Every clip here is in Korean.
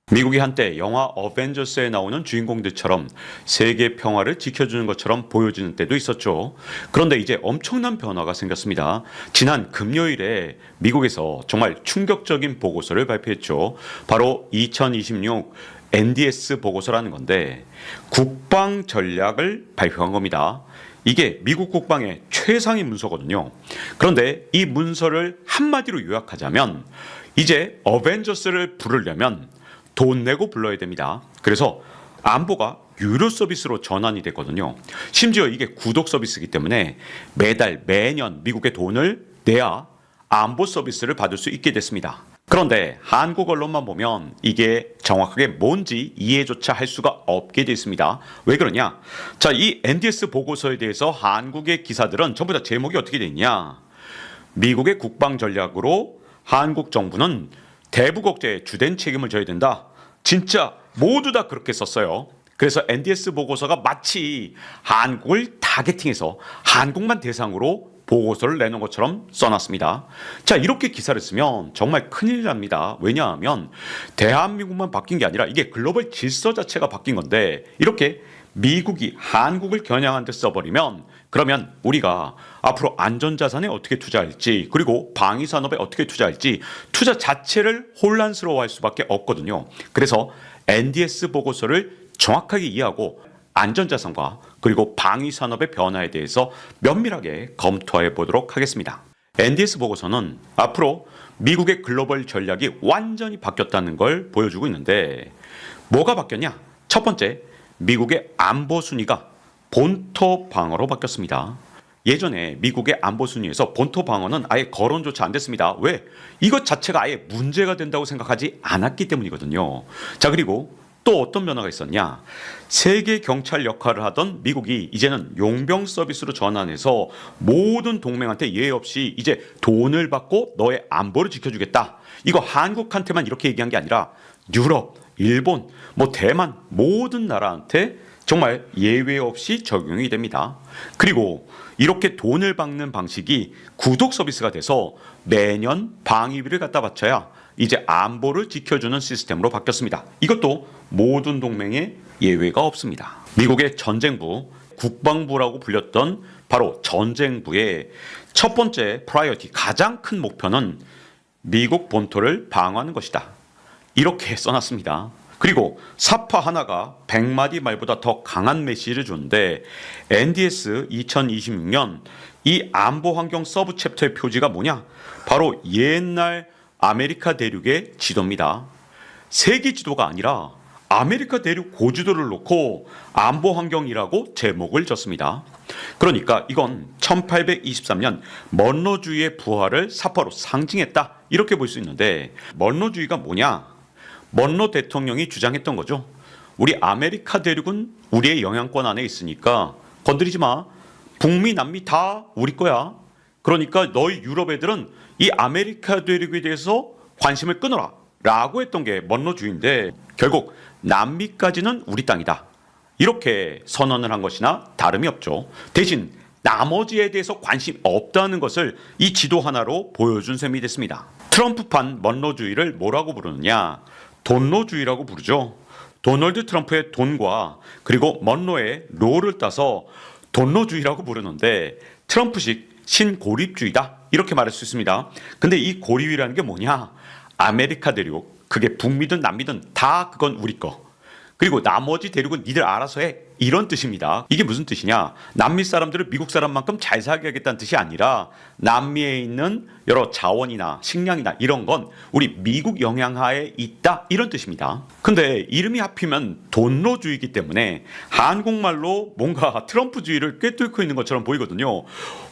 미국이 한때 영화 어벤져스에 나오는 주인공들처럼 세계 평화를 지켜주는 것처럼 보여지는 때도 있었죠. 그런데 이제 엄청난 변화가 생겼습니다. 지난 금요일에 미국에서 정말 충격적인 보고서를 발표했죠. 바로 2026 NDS 보고서라는 건데 국방 전략을 발표한 겁니다. 이게 미국 국방의 최상위 문서거든요. 그런데 이 문서를 한마디로 요약하자면 이제 어벤져스를 부르려면 돈 내고 불러야 됩니다. 그래서 안보가 유료 서비스로 전환이 됐거든요. 심지어 이게 구독 서비스이기 때문에 매년 미국의 돈을 내야 안보 서비스를 받을 수 있게 됐습니다. 그런데 한국 언론만 보면 이게 정확하게 뭔지 이해조차 할 수가 없게 되어 있습니다. 왜 그러냐? 자, 이 NDS 보고서에 대해서 한국의 기사들은 전부 다 제목이 어떻게 되어 있냐? 미국의 국방 전략으로 한국 정부는 대북 억제에 주된 책임을 져야 된다. 진짜 모두 다 그렇게 썼어요. 그래서 NDS 보고서가 마치 한국을 타겟팅해서 한국만 대상으로 보고서를 내는 것처럼 써놨습니다. 자, 이렇게 기사를 쓰면 정말 큰일 납니다. 왜냐하면 대한민국만 바뀐 게 아니라 이게 글로벌 질서 자체가 바뀐 건데 이렇게 미국이 한국을 겨냥한 듯 써버리면 그러면 우리가 앞으로 안전자산에 어떻게 투자할지 그리고 방위산업에 어떻게 투자할지 투자 자체를 혼란스러워할 수밖에 없거든요. 그래서 NDS 보고서를 정확하게 이해하고 안전자산과 그리고 방위산업의 변화에 대해서 면밀하게 검토해 보도록 하겠습니다. NDS 보고서는 앞으로 미국의 글로벌 전략이 완전히 바뀌었다는 걸 보여주고 있는데 뭐가 바뀌었냐? 첫 번째, 미국의 안보 순위가 본토 방어로 바뀌었습니다. 예전에 미국의 안보 순위에서 본토 방어는 아예 거론조차 안 됐습니다. 왜? 이것 자체가 아예 문제가 된다고 생각하지 않았기 때문이거든요. 자, 그리고 또 어떤 변화가 있었냐? 세계 경찰 역할을 하던 미국이 이제는 용병 서비스로 전환해서 모든 동맹한테 예외 없이 이제 돈을 받고 너의 안보를 지켜주겠다. 이거 한국한테만 이렇게 얘기한 게 아니라 유럽, 일본, 대만 모든 나라한테 정말 예외 없이 적용이 됩니다. 그리고 이렇게 돈을 받는 방식이 구독 서비스가 돼서 매년 방위비를 갖다 바쳐야 이제 안보를 지켜주는 시스템으로 바뀌었습니다. 이것도 모든 동맹에 예외가 없습니다. 미국의 전쟁부, 국방부라고 불렸던 바로 전쟁부의 첫 번째 프라이어티, 가장 큰 목표는 미국 본토를 방어하는 것이다. 이렇게 써놨습니다. 그리고 사파 하나가 100마디 말보다 더 강한 메시지를 줬는데 NDS 2026년 이 안보 환경 서브 챕터의 표지가 뭐냐? 바로 옛날 아메리카 대륙의 지도입니다. 세계 지도가 아니라 아메리카 대륙 고지도를 놓고 안보 환경이라고 제목을 줬습니다. 그러니까 이건 1823년 먼로주의의 부활을 사파로 상징했다. 이렇게 볼 수 있는데 먼로주의가 뭐냐? 먼로 대통령이 주장했던 거죠. 우리 아메리카 대륙은 우리의 영향권 안에 있으니까 건드리지 마. 북미, 남미 다 우리 거야. 그러니까 너희 유럽 애들은 이 아메리카 대륙에 대해서 관심을 끊어라 라고 했던 게 먼로주의인데 결국 남미까지는 우리 땅이다. 이렇게 선언을 한 것이나 다름이 없죠. 대신 나머지에 대해서 관심 없다는 것을 이 지도 하나로 보여준 셈이 됐습니다. 트럼프판 먼로주의를 뭐라고 부르느냐? 돈로주의라고 부르죠. 도널드 트럼프의 돈과 그리고 먼로의 로를 따서 돈로주의라고 부르는데 트럼프식 신고립주의다 이렇게 말할 수 있습니다. 근데 이 고립이라는 게 뭐냐? 아메리카 대륙, 그게 북미든 남미든 다 그건 우리 거. 그리고 나머지 대륙은 니들 알아서 해. 이런 뜻입니다. 이게 무슨 뜻이냐? 남미 사람들을 미국 사람만큼 잘 살게 하겠다는 뜻이 아니라 남미에 있는 여러 자원이나 식량이나 이런 건 우리 미국 영향하에 있다. 이런 뜻입니다. 근데 이름이 하필이면 돈로주의이기 때문에 한국말로 뭔가 트럼프주의를 꿰뚫고 있는 것처럼 보이거든요.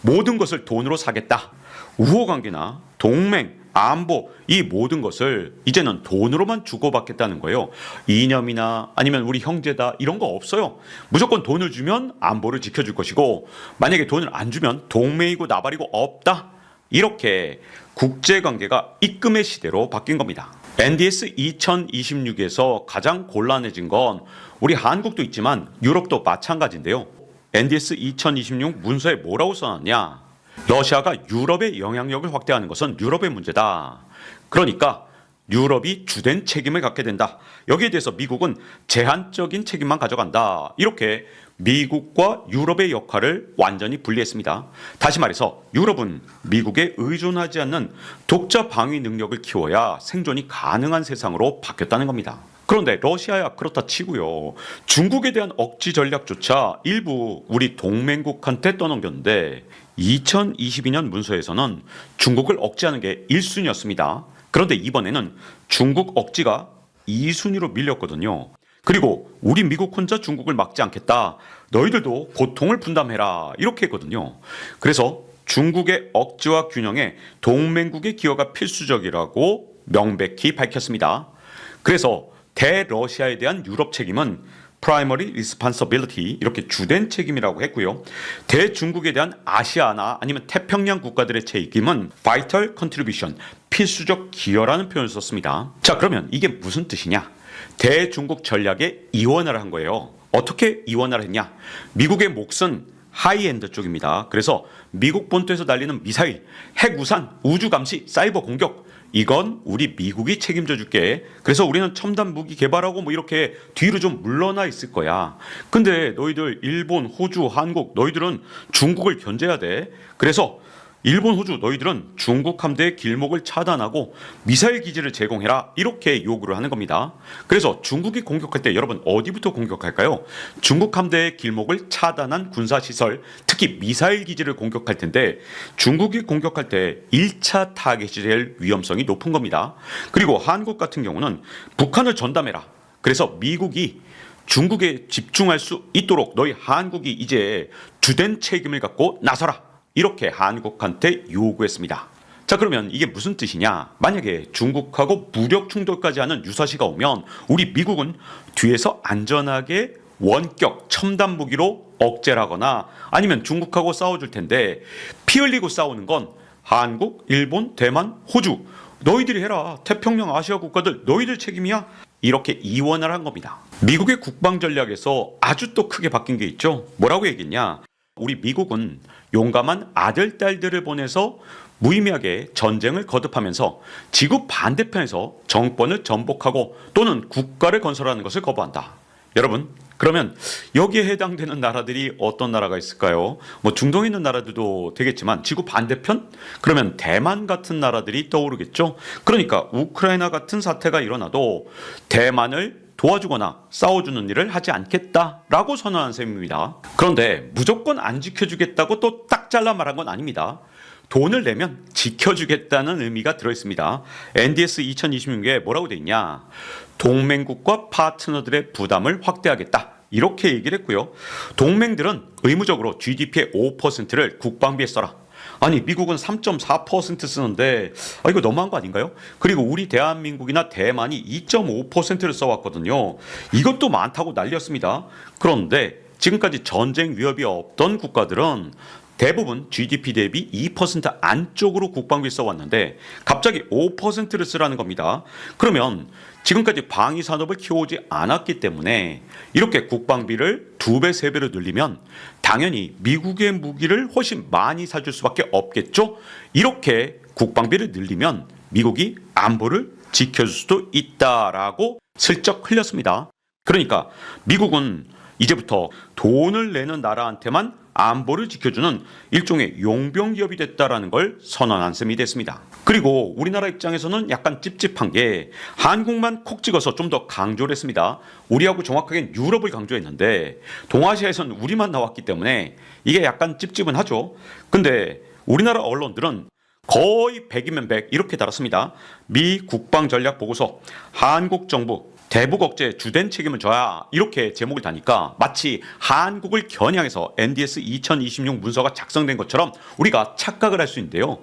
모든 것을 돈으로 사겠다. 우호관계나 동맹, 안보 이 모든 것을 이제는 돈으로만 주고받겠다는 거예요. 이념이나 아니면 우리 형제다 이런 거 없어요. 무조건 돈을 주면 안보를 지켜줄 것이고 만약에 돈을 안 주면 동맹이고 나발이고 없다. 이렇게 국제관계가 입금의 시대로 바뀐 겁니다. NDS 2026에서 가장 곤란해진 건 우리 한국도 있지만 유럽도 마찬가지인데요. NDS 2026 문서에 뭐라고 써놨냐? 러시아가 유럽의 영향력을 확대하는 것은 유럽의 문제다. 그러니까 유럽이 주된 책임을 갖게 된다. 여기에 대해서 미국은 제한적인 책임만 가져간다. 이렇게 미국과 유럽의 역할을 완전히 분리했습니다. 다시 말해서 유럽은 미국에 의존하지 않는 독자 방위 능력을 키워야 생존이 가능한 세상으로 바뀌었다는 겁니다. 그런데 러시아야 그렇다 치고요. 중국에 대한 억지 전략조차 일부 우리 동맹국한테 떠넘겼는데 2022년 문서에서는 중국을 억제하는 게 1순위였습니다. 그런데 이번에는 중국 억지가 2순위로 밀렸거든요. 그리고 우리 미국 혼자 중국을 막지 않겠다. 너희들도 고통을 분담해라. 이렇게 했거든요. 그래서 중국의 억지와 균형에 동맹국의 기여가 필수적이라고 명백히 밝혔습니다. 그래서 대러시아에 대한 유럽 책임은 Primary Responsibility 이렇게 주된 책임이라고 했고요. 대중국에 대한 아시아나 아니면 태평양 국가들의 책임은 Vital Contribution 필수적 기여라는 표현을 썼습니다. 자, 그러면 이게 무슨 뜻이냐? 대중국 전략에 이원화를 한 거예요. 어떻게 이원화를 했냐? 미국의 몫은 하이엔드 쪽입니다. 그래서 미국 본토에서 날리는 미사일, 핵우산, 우주 감시, 사이버 공격 이건 우리 미국이 책임져 줄게. 그래서 우리는 첨단 무기 개발하고 뭐 이렇게 뒤로 좀 물러나 있을 거야. 근데 너희들 일본, 호주, 한국 너희들은 중국을 견제해야 돼. 그래서 일본, 호주 너희들은 중국 함대의 길목을 차단하고 미사일 기지를 제공해라. 이렇게 요구를 하는 겁니다. 그래서 중국이 공격할 때 여러분 어디부터 공격할까요? 중국 함대의 길목을 차단한 군사시설, 특히 미사일 기지를 공격할 텐데 중국이 공격할 때 1차 타겟이 될 위험성이 높은 겁니다. 그리고 한국 같은 경우는 북한을 전담해라. 그래서 미국이 중국에 집중할 수 있도록 너희 한국이 이제 주된 책임을 갖고 나서라. 이렇게 한국한테 요구했습니다. 자, 그러면 이게 무슨 뜻이냐? 만약에 중국하고 무력 충돌까지 하는 유사시가 오면 우리 미국은 뒤에서 안전하게 원격 첨단 무기로 억제를 하거나 아니면 중국하고 싸워줄 텐데 피 흘리고 싸우는 건 한국, 일본, 대만, 호주 너희들이 해라. 태평양 아시아 국가들 너희들 책임이야. 이렇게 이원을 한 겁니다. 미국의 국방 전략에서 아주 또 크게 바뀐 게 있죠. 뭐라고 얘기했냐? 우리 미국은 용감한 아들, 딸들을 보내서 무의미하게 전쟁을 거듭하면서 지구 반대편에서 정권을 전복하고 또는 국가를 건설하는 것을 거부한다. 여러분, 그러면 여기에 해당되는 나라들이 어떤 나라가 있을까요? 뭐 중동에 있는 나라들도 되겠지만 지구 반대편? 그러면 대만 같은 나라들이 떠오르겠죠? 그러니까 우크라이나 같은 사태가 일어나도 대만을 도와주거나 싸워주는 일을 하지 않겠다라고 선언한 셈입니다. 그런데 무조건 안 지켜주겠다고 또 딱 잘라 말한 건 아닙니다. 돈을 내면 지켜주겠다는 의미가 들어있습니다. NDS 2026에 뭐라고 돼 있냐? 동맹국과 파트너들의 부담을 확대하겠다. 이렇게 얘기를 했고요. 동맹들은 의무적으로 GDP의 5%를 국방비에 써라. 아니 미국은 3.4% 쓰는데 이거 너무한 거 아닌가요? 그리고 우리 대한민국이나 대만이 2.5%를 써왔거든요. 이것도 많다고 난리였습니다. 그런데 지금까지 전쟁 위협이 없던 국가들은 대부분 GDP 대비 2% 안쪽으로 국방비 써왔는데 갑자기 5%를 쓰라는 겁니다. 그러면 지금까지 방위 산업을 키워오지 않았기 때문에 이렇게 국방비를 2배, 3배로 늘리면 당연히 미국의 무기를 훨씬 많이 사줄 수밖에 없겠죠. 이렇게 국방비를 늘리면 미국이 안보를 지켜줄 수도 있다라고 슬쩍 흘렸습니다. 그러니까 미국은 이제부터 돈을 내는 나라한테만 안보를 지켜주는 일종의 용병 기업이 됐다라는 걸 선언한 셈이 됐습니다. 그리고 우리나라 입장에서는 약간 찝찝한 게 한국만 콕 찍어서 좀 더 강조를 했습니다. 우리하고 정확하게 유럽을 강조했는데 동아시아에서는 우리만 나왔기 때문에 이게 약간 찝찝은 하죠. 근데 우리나라 언론들은 거의 100이면 100 이렇게 달았습니다. 미 국방전략보고서 한국 정부 대북 억제 주된 책임을 져야 이렇게 제목을 다니까 마치 한국을 겨냥해서 NDS 2026 문서가 작성된 것처럼 우리가 착각을 할 수 있는데요.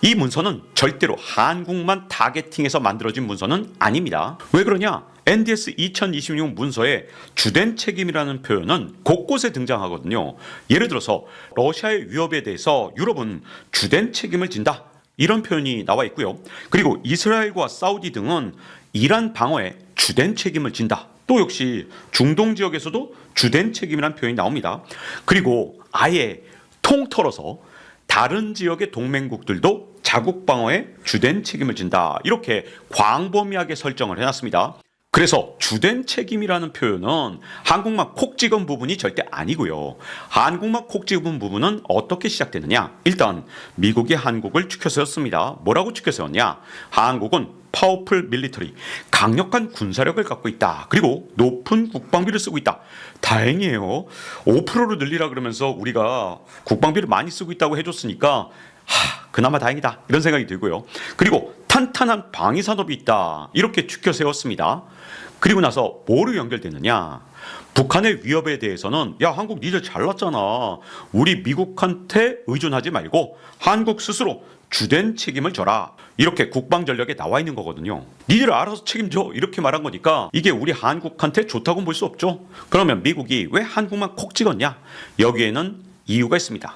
이 문서는 절대로 한국만 타겟팅해서 만들어진 문서는 아닙니다. 왜 그러냐? NDS 2026 문서에 주된 책임이라는 표현은 곳곳에 등장하거든요. 예를 들어서 러시아의 위협에 대해서 유럽은 주된 책임을 진다. 이런 표현이 나와 있고요. 그리고 이스라엘과 사우디 등은 이란 방어에 주된 책임을 진다. 또 역시 중동 지역에서도 주된 책임이라는 표현이 나옵니다. 그리고 아예 통틀어서 다른 지역의 동맹국들도 자국 방어에 주된 책임을 진다. 이렇게 광범위하게 설정을 해놨습니다. 그래서 주된 책임이라는 표현은 한국말 콕 찍은 부분이 절대 아니고요. 한국말 콕 찍은 부분은 어떻게 시작되느냐? 일단 미국이 한국을 추켜 세웠습니다. 뭐라고 추켜 세웠냐? 한국은 파워풀 밀리터리, 강력한 군사력을 갖고 있다. 그리고 높은 국방비를 쓰고 있다. 다행이에요. 5%로 늘리라 그러면서 우리가 국방비를 많이 쓰고 있다고 해줬으니까 그나마 다행이다. 이런 생각이 들고요. 그리고 탄탄한 방위산업이 있다. 이렇게 추켜 세웠습니다. 그리고 나서 뭐로 연결되느냐? 북한의 위협에 대해서는 야, 한국 니들 잘났잖아. 우리 미국한테 의존하지 말고 한국 스스로 주된 책임을 져라. 이렇게 국방전략에 나와 있는 거거든요. 니들 알아서 책임져. 이렇게 말한 거니까 이게 우리 한국한테 좋다고는 볼 수 없죠. 그러면 미국이 왜 한국만 콕 찍었냐? 여기에는 이유가 있습니다.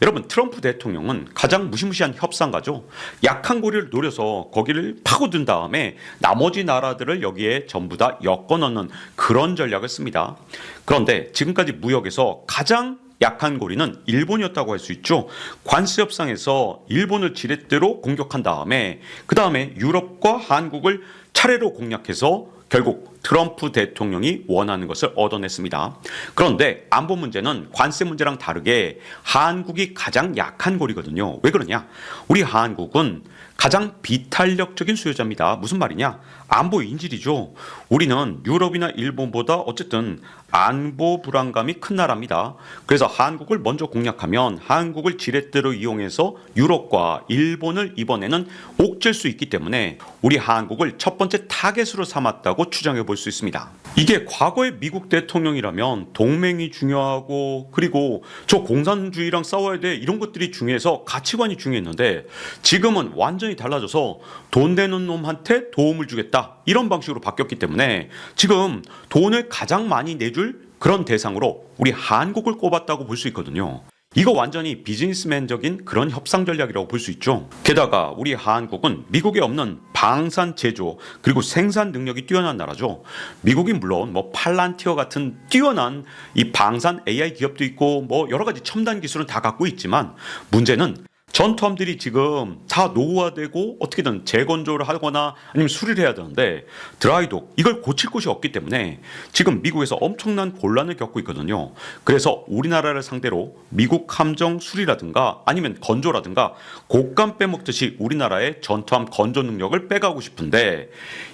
여러분, 트럼프 대통령은 가장 무시무시한 협상가죠. 약한 고리를 노려서 거기를 파고든 다음에 나머지 나라들을 여기에 전부 다 엮어 넣는 그런 전략을 씁니다. 그런데 지금까지 무역에서 가장 약한 고리는 일본이었다고 할 수 있죠. 관세 협상에서 일본을 지렛대로 공격한 다음에 그 다음에 유럽과 한국을 차례로 공략해서 결국 트럼프 대통령이 원하는 것을 얻어냈습니다. 그런데 안보 문제는 관세 문제랑 다르게 한국이 가장 약한 고리거든요. 왜 그러냐? 우리 한국은 가장 비탄력적인 수요자입니다. 무슨 말이냐? 안보 인질이죠. 우리는 유럽이나 일본보다 어쨌든 안보 불안감이 큰 나라입니다. 그래서 한국을 먼저 공략하면 한국을 지렛대로 이용해서 유럽과 일본을 이번에는 옥죄 수 있기 때문에 우리 한국을 첫 번째 타겟으로 삼았다고 추정해 볼 수 있습니다. 이게 과거의 미국 대통령이라면 동맹이 중요하고 그리고 저 공산주의랑 싸워야 돼 이런 것들이 중요해서 가치관이 중요했는데 지금은 완전히 달라져서 돈 되는 놈한테 도움을 주겠다 이런 방식으로 바뀌었기 때문에 지금 돈을 가장 많이 내줄 그런 대상으로 우리 한국을 꼽았다고 볼 수 있거든요. 이거 완전히 비즈니스맨적인 그런 협상 전략이라고 볼 수 있죠. 게다가 우리 한국은 미국에 없는 방산 제조 그리고 생산 능력이 뛰어난 나라죠. 미국이 물론 뭐 팔란티어 같은 뛰어난 이 방산 AI 기업도 있고 뭐 여러 가지 첨단 기술은 다 갖고 있지만 문제는 전투함들이 지금 다 노후화되고 어떻게든 재건조를 하거나 아니면 수리를 해야 되는데 드라이독 이걸 고칠 곳이 없기 때문에 지금 미국에서 엄청난 곤란을 겪고 있거든요. 그래서 우리나라를 상대로 미국 함정 수리라든가 아니면 건조라든가 곶감 빼먹듯이 우리나라의 전투함 건조 능력을 빼가고 싶은데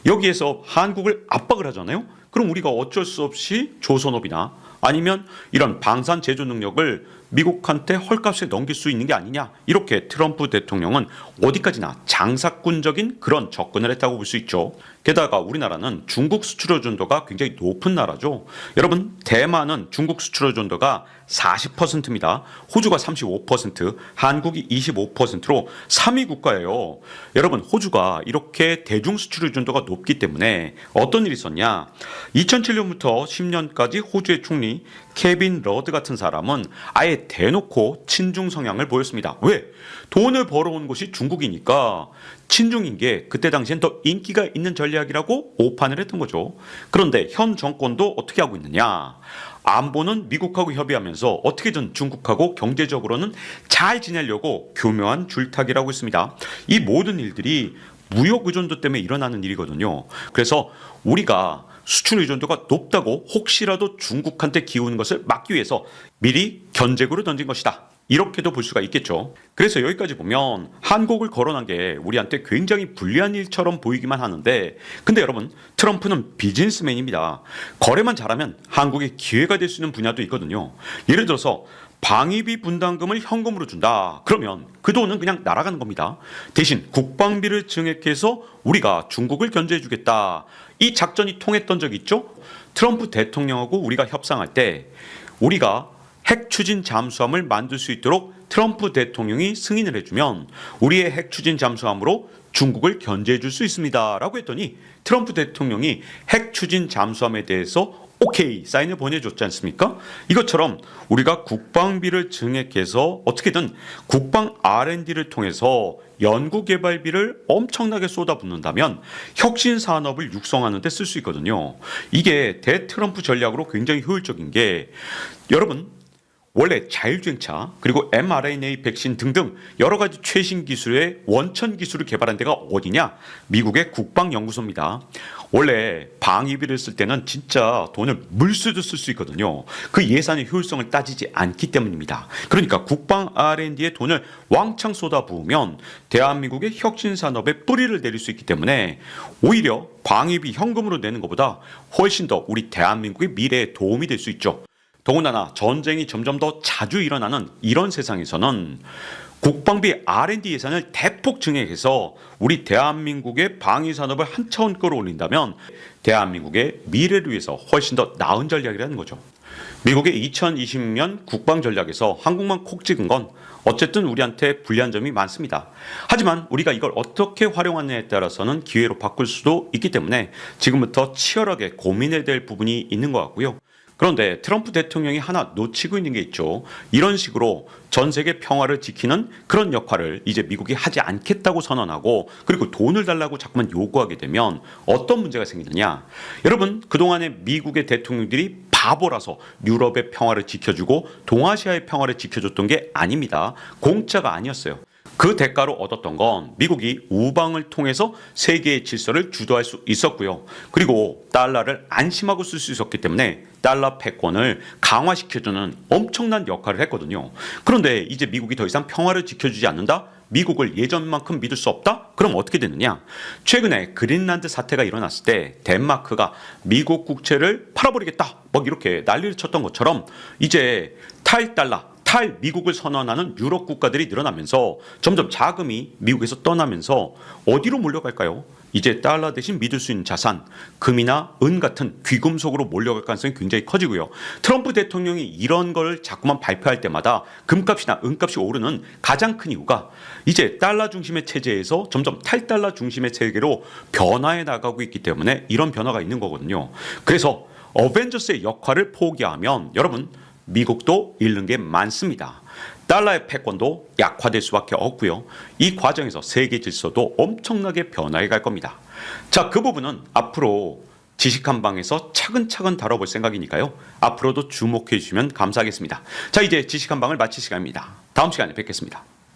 여기에서 한국을 압박을 하잖아요. 그럼 우리가 어쩔 수 없이 조선업이나 아니면 이런 방산 제조 능력을 미국한테 헐값에 넘길 수 있는 게 아니냐 이렇게 트럼프 대통령은 어디까지나 장사꾼적인 그런 접근을 했다고 볼 수 있죠. 게다가 우리나라는 중국 수출 의존도가 굉장히 높은 나라죠. 여러분 대만은 중국 수출 의존도가 40%입니다. 호주가 35%, 한국이 25%로 3위 국가예요. 여러분 호주가 이렇게 대중 수출 의존도가 높기 때문에 어떤 일이 있었냐? 2007년부터 10년까지 호주의 총리 케빈 러드 같은 사람은 아예 대놓고 친중 성향을 보였습니다. 왜? 돈을 벌어온 곳이 중국이니까 친중인 게 그때 당시엔 더 인기가 있는 전략이라고 오판을 했던 거죠. 그런데 현 정권도 어떻게 하고 있느냐? 안보는 미국하고 협의하면서 어떻게든 중국하고 경제적으로는 잘 지내려고 교묘한 줄타기라고 있습니다. 이 모든 일들이 무역 의존도 때문에 일어나는 일이거든요. 그래서 우리가 수출 의존도가 높다고 혹시라도 중국한테 기우는 것을 막기 위해서 미리 견제구를 던진 것이다. 이렇게도 볼 수가 있겠죠. 그래서 여기까지 보면 한국을 거론한 게 우리한테 굉장히 불리한 일처럼 보이기만 하는데 근데 여러분 트럼프는 비즈니스맨입니다. 거래만 잘하면 한국에 기회가 될 수 있는 분야도 있거든요. 예를 들어서 방위비 분담금을 현금으로 준다. 그러면 그 돈은 그냥 날아가는 겁니다. 대신 국방비를 증액해서 우리가 중국을 견제해 주겠다. 이 작전이 통했던 적이 있죠. 트럼프 대통령하고 우리가 협상할 때 우리가 핵 추진 잠수함을 만들 수 있도록 트럼프 대통령이 승인을 해주면 우리의 핵 추진 잠수함으로 중국을 견제해 줄 수 있습니다. 라고 했더니 트럼프 대통령이 핵 추진 잠수함에 대해서 오케이 사인을 보내줬지 않습니까? 이것처럼 우리가 국방비를 증액해서 어떻게든 국방 R&D를 통해서 연구개발비를 엄청나게 쏟아붓는다면 혁신 산업을 육성하는 데 쓸 수 있거든요. 이게 대트럼프 전략으로 굉장히 효율적인 게 여러분 원래 자율주행차 그리고 mRNA 백신 등등 여러 가지 최신 기술의 원천 기술을 개발한 데가 어디냐? 미국의 국방연구소입니다. 원래 방위비를 쓸 때는 진짜 돈을 물수도 쓸 수 있거든요. 그 예산의 효율성을 따지지 않기 때문입니다. 그러니까 국방 R&D에 돈을 왕창 쏟아부으면 대한민국의 혁신 산업에 뿌리를 내릴 수 있기 때문에 오히려 방위비 현금으로 내는 것보다 훨씬 더 우리 대한민국의 미래에 도움이 될 수 있죠. 더군다나 전쟁이 점점 더 자주 일어나는 이런 세상에서는 국방비 R&D 예산을 대폭 증액해서 우리 대한민국의 방위 산업을 한 차원 끌어올린다면 대한민국의 미래를 위해서 훨씬 더 나은 전략이라는 거죠. 미국의 2020년 국방 전략에서 한국만 콕 찍은 건 어쨌든 우리한테 불리한 점이 많습니다. 하지만 우리가 이걸 어떻게 활용하느냐에 따라서는 기회로 바꿀 수도 있기 때문에 지금부터 치열하게 고민해야 될 부분이 있는 것 같고요. 그런데 트럼프 대통령이 하나 놓치고 있는 게 있죠. 이런 식으로 전 세계 평화를 지키는 그런 역할을 이제 미국이 하지 않겠다고 선언하고 그리고 돈을 달라고 자꾸만 요구하게 되면 어떤 문제가 생기느냐. 여러분, 그동안에 미국의 대통령들이 바보라서 유럽의 평화를 지켜주고 동아시아의 평화를 지켜줬던 게 아닙니다. 공짜가 아니었어요. 그 대가로 얻었던 건 미국이 우방을 통해서 세계의 질서를 주도할 수 있었고요. 그리고 달러를 안심하고 쓸 수 있었기 때문에 달러 패권을 강화시켜주는 엄청난 역할을 했거든요. 그런데 이제 미국이 더 이상 평화를 지켜주지 않는다? 미국을 예전만큼 믿을 수 없다? 그럼 어떻게 되느냐? 최근에 그린란드 사태가 일어났을 때 덴마크가 미국 국채를 팔아버리겠다 막 이렇게 난리를 쳤던 것처럼 이제 탈달러 탈미국을 선언하는 유럽 국가들이 늘어나면서 점점 자금이 미국에서 떠나면서 어디로 몰려갈까요? 이제 달러 대신 믿을 수 있는 자산, 금이나 은 같은 귀금속으로 몰려갈 가능성이 굉장히 커지고요. 트럼프 대통령이 이런 걸 자꾸만 발표할 때마다 금값이나 은값이 오르는 가장 큰 이유가 이제 달러 중심의 체제에서 점점 탈달러 중심의 체계로 변화해 나가고 있기 때문에 이런 변화가 있는 거거든요. 그래서 어벤져스의 역할을 포기하면 여러분 미국도 잃는 게 많습니다. 달러의 패권도 약화될 수밖에 없고요. 이 과정에서 세계 질서도 엄청나게 변화해 갈 겁니다. 자, 그 부분은 앞으로 지식한방에서 차근차근 다뤄볼 생각이니까요. 앞으로도 주목해 주시면 감사하겠습니다. 자, 이제 지식한방을 마칠 시간입니다. 다음 시간에 뵙겠습니다.